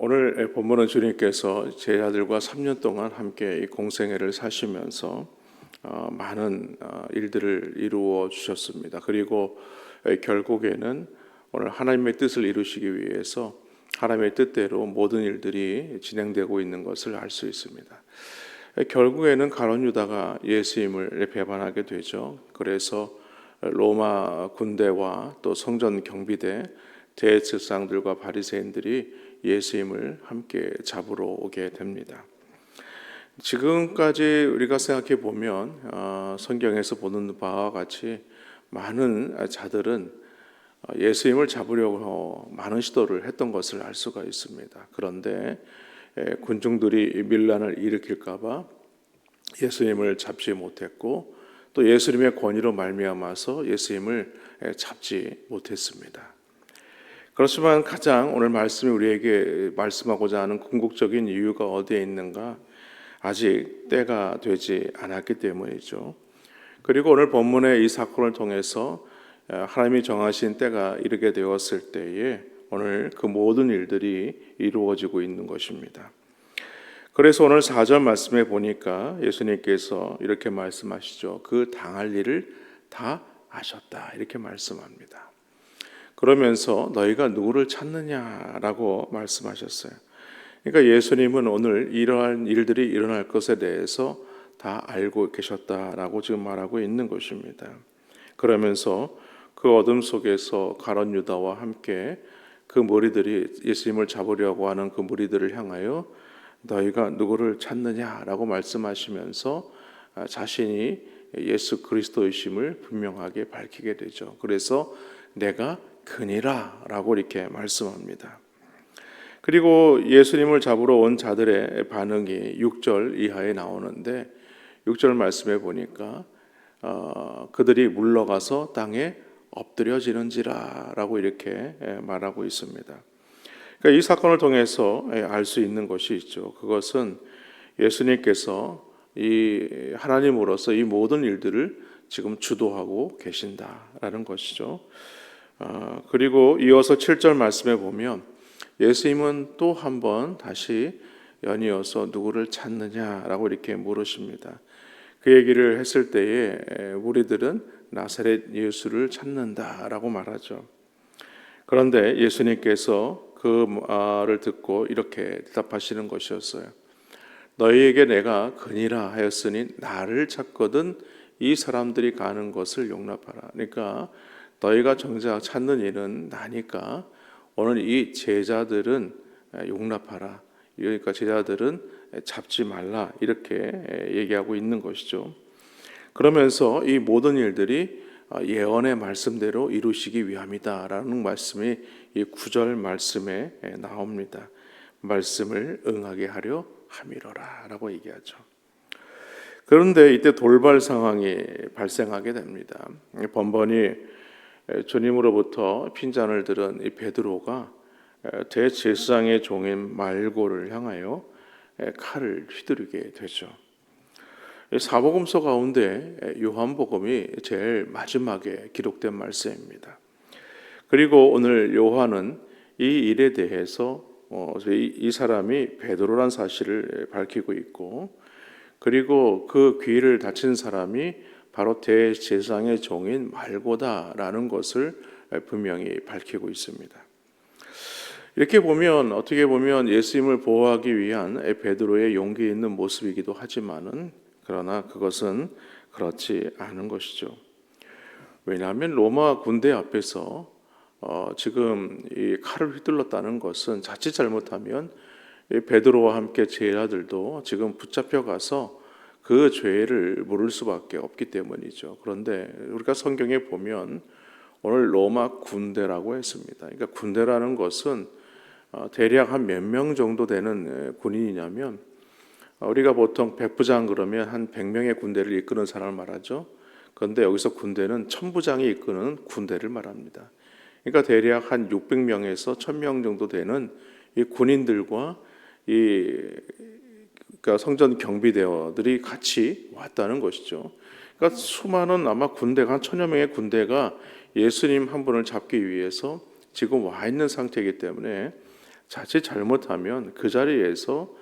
오늘 본문은 주님께서 제자들과 3년 동안 함께 이 공생애를 사시면서 많은 일들을 이루어 주셨습니다. 그리고 결국에는 오늘 하나님의 뜻을 이루시기 위해서 하나님의 뜻대로 모든 일들이 진행되고 있는 것을 알 수 있습니다. 결국에는 가룟 유다가 예수님을 배반하게 되죠. 그래서 로마 군대와 또 성전 경비대 대제사장들과 바리새인들이 예수님을 함께 잡으러 오게 됩니다. 지금까지 우리가 생각해 보면 성경에서 보는 바와 같이 많은 자들은 예수님을 잡으려고 많은 시도를 했던 것을 알 수가 있습니다. 그런데 군중들이 밀란을 일으킬까 봐 예수님을 잡지 못했고 또 예수님의 권위로 말미암아서 예수님을 잡지 못했습니다. 그렇지만 가장 오늘 말씀이 우리에게 말씀하고자 하는 궁극적인 이유가 어디에 있는가? 아직 때가 되지 않았기 때문이죠. 그리고 오늘 본문의 이 사건을 통해서 하나님이 정하신 때가 이르게 되었을 때에 오늘 그 모든 일들이 이루어지고 있는 것입니다. 그래서 오늘 4절 말씀에 보니까 예수님께서 이렇게 말씀하시죠. 그 당할 일을 다 아셨다. 이렇게 말씀합니다. 그러면서 너희가 누구를 찾느냐라고 말씀하셨어요. 그러니까 예수님은 오늘 이러한 일들이 일어날 것에 대해서 다 알고 계셨다라고 지금 말하고 있는 것입니다. 그러면서 그 어둠 속에서 가룟 유다와 함께 그 무리들이 예수님을 잡으려고 하는 그 무리들을 향하여 너희가 누구를 찾느냐라고 말씀하시면서 자신이 예수 그리스도이심을 분명하게 밝히게 되죠. 그래서 내가 그니라 라고 이렇게 말씀합니다. 그리고 예수님을 잡으러 온 자들의 반응이 6절 이하에 나오는데 6절 말씀에 보니까 그들이 물러가서 땅에 엎드려지는지라 라고 이렇게 말하고 있습니다. 그러니까 이 사건을 통해서 알 수 있는 것이 있죠. 그것은 예수님께서 이 하나님으로서 이 모든 일들을 지금 주도하고 계신다라는 것이죠. 그리고 이어서 7절 말씀에 보면 예수님은 또 한 번 다시 연이어서 누구를 찾느냐라고 이렇게 물으십니다. 그 얘기를 했을 때에 무리들은 나사렛 예수를 찾는다라고 말하죠. 그런데 예수님께서 그 말을 듣고 이렇게 대답하시는 것이었어요. 너희에게 내가 그니라 하였으니 나를 찾거든 이 사람들이 가는 것을 용납하라. 그러니까 너희가 정작 찾는 일은 나니까 오늘 이 제자들은 용납하라. 그러니까 제자들은 잡지 말라. 이렇게 얘기하고 있는 것이죠. 그러면서 이 모든 일들이 예언의 말씀대로 이루시기 위함이다라는 말씀이 이 9절 말씀에 나옵니다. 말씀을 응하게 하려 함이로라 라고 얘기하죠. 그런데 이때 돌발 상황이 발생하게 됩니다. 번번이 주님으로부터 핀잔을 들은 이 베드로가 대제사장의 종인 말고를 향하여 칼을 휘두르게 되죠. 사복음서 가운데 요한복음이 제일 마지막에 기록된 말씀입니다. 그리고 오늘 요한은 이 일에 대해서 이 사람이 베드로란 사실을 밝히고 있고 그리고 그 귀를 다친 사람이 바로 대제사장의 종인 말고다라는 것을 분명히 밝히고 있습니다. 이렇게 보면 어떻게 보면 예수님을 보호하기 위한 베드로의 용기 있는 모습이기도 하지만은 그러나 그것은 그렇지 않은 것이죠. 왜냐하면 로마 군대 앞에서 지금 이 칼을 휘둘렀다는 것은 자칫 잘못하면 베드로와 함께 제자들도 지금 붙잡혀 가서 그 죄를 물을 수밖에 없기 때문이죠. 그런데 우리가 성경에 보면 오늘 로마 군대라고 했습니다. 그러니까 군대라는 것은 대략 한 몇 명 정도 되는 군인이냐면 우리가 보통 백부장 그러면 한 100명의 군대를 이끄는 사람을 말하죠. 그런데 여기서 군대는 천부장이 이끄는 군대를 말합니다. 그러니까 대략 한 600명에서 1000명 정도 되는 이 군인들과 그러니까 성전 경비대원들이 같이 왔다는 것이죠. 그러니까 수많은 아마 군대가 한 1000여 명의 군대가 예수님 한 분을 잡기 위해서 지금 와 있는 상태이기 때문에 자칫 잘못하면 그 자리에서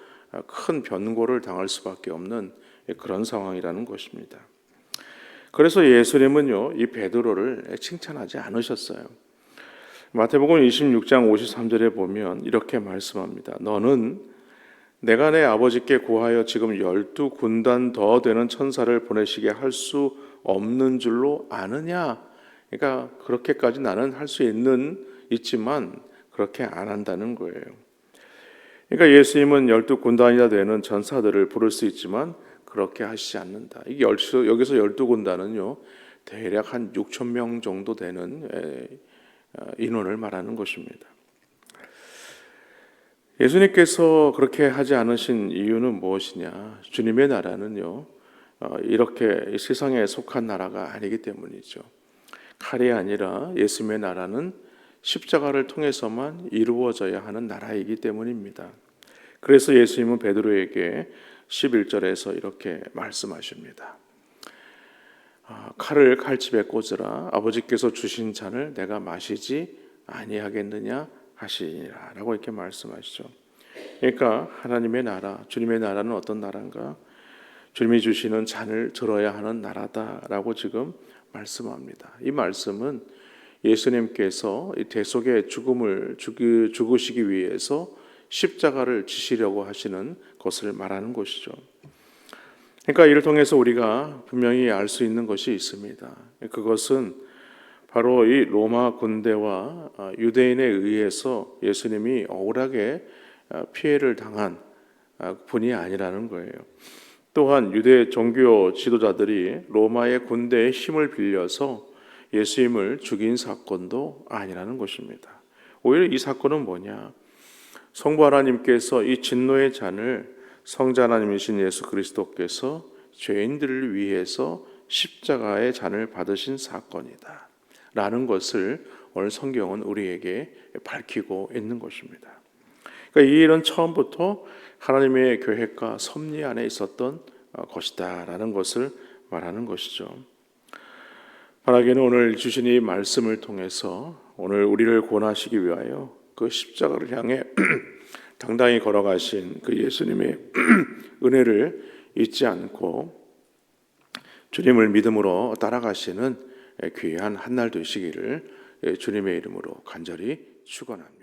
큰 변고를 당할 수밖에 없는 그런 상황이라는 것입니다. 그래서 예수님은요, 이 베드로를 칭찬하지 않으셨어요. 마태복음 26장 53절에 보면 이렇게 말씀합니다. 너는 내가 내 아버지께 구하여 지금 12군단 더 되는 천사를 보내시게 할 수 없는 줄로 아느냐? 그러니까 그렇게까지 나는 할 수 있지만 그렇게 안 한다는 거예요. 그러니까 예수님은 12군단이나 되는 전사들을 부를 수 있지만 그렇게 하시지 않는다. 이게 여기서 12군단은요, 대략 한 6천 명 정도 되는 인원을 말하는 것입니다. 예수님께서 그렇게 하지 않으신 이유는 무엇이냐? 주님의 나라는요, 이렇게 세상에 속한 나라가 아니기 때문이죠. 칼이 아니라 예수님의 나라는 십자가를 통해서만 이루어져야 하는 나라이기 때문입니다. 그래서 예수님은 베드로에게 11절에서 이렇게 말씀하십니다. 칼을 칼집에 꽂으라. 아버지께서 주신 잔을 내가 마시지 아니하겠느냐 하시니라 라고 이렇게 말씀하시죠. 그러니까 하나님의 나라, 주님의 나라는 어떤 나라인가? 주님이 주시는 잔을 들어야 하는 나라다라고 지금 말씀합니다. 이 말씀은 예수님께서 이 대속의 죽음을 죽으시기 위해서 십자가를 지시려고 하시는 것을 말하는 것이죠. 그러니까 이를 통해서 우리가 분명히 알 수 있는 것이 있습니다. 그것은 바로 이 로마 군대와 유대인에 의해서 예수님이 억울하게 피해를 당한 분이 아니라는 거예요. 또한 유대 종교 지도자들이 로마의 군대의 힘을 빌려서 예수님을 죽인 사건도 아니라는 것입니다. 오히려 이 사건은 뭐냐? 성부 하나님께서 이 진노의 잔을 성자 하나님이신 예수 그리스도께서 죄인들을 위해서 십자가의 잔을 받으신 사건이다 라는 것을 오늘 성경은 우리에게 밝히고 있는 것입니다. 그러니까 이 일은 처음부터 하나님의 계획과 섭리 안에 있었던 것이다 라는 것을 말하는 것이죠. 바라기는 오늘 주신 이 말씀을 통해서 오늘 우리를 구원하시기 위하여 그 십자가를 향해 당당히 걸어가신 그 예수님의 은혜를 잊지 않고 주님을 믿음으로 따라가시는 귀한 한 날 되시기를 주님의 이름으로 간절히 축원합니다.